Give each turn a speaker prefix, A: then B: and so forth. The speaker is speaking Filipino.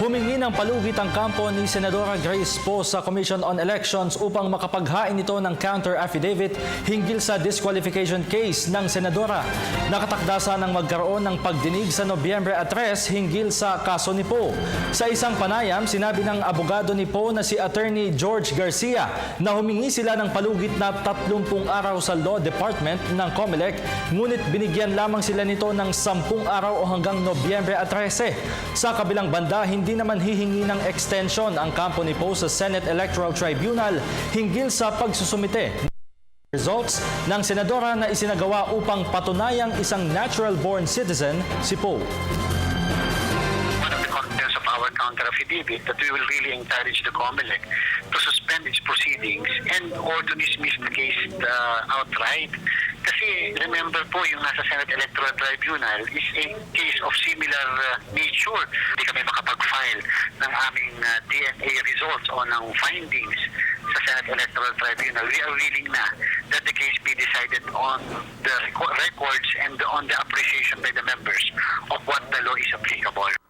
A: Humingi ng palugit ang kampo ni Senadora Grace Poe sa Commission on Elections upang makapaghain ito ng counter affidavit hinggil sa disqualification case ng senadora. Nakatakda ng magkaroon ng pagdinig sa Nobyembre 3 hinggil sa kaso ni Poe. Sa isang panayam, sinabi ng abogado ni Poe na si Attorney George Garcia na humingi sila ng palugit na 30 araw sa Law Department ng COMELEC, ngunit binigyan lamang sila nito ng 10 araw o hanggang Nobyembre 13. Sa kabilang banda, hindi naman hihingi ng extension ang kampo ni Poe sa Senate Electoral Tribunal hinggil sa pagsusumite results ng senadora na isinagawa upang patunayang isang natural-born citizen si Poe.
B: One of the contents of our counter affidavit that we will really encourage the COMELEC to suspend its proceedings and or to dismiss the case outright. Kasi remember po, yung nasa Senate Electoral Tribunal is a case of similar nature. Hindi kami makapag-file ng aming DNA results o ng findings sa Senate Electoral Tribunal. We are willing na that the case be decided on the records and on the appreciation by the members of what the law is applicable.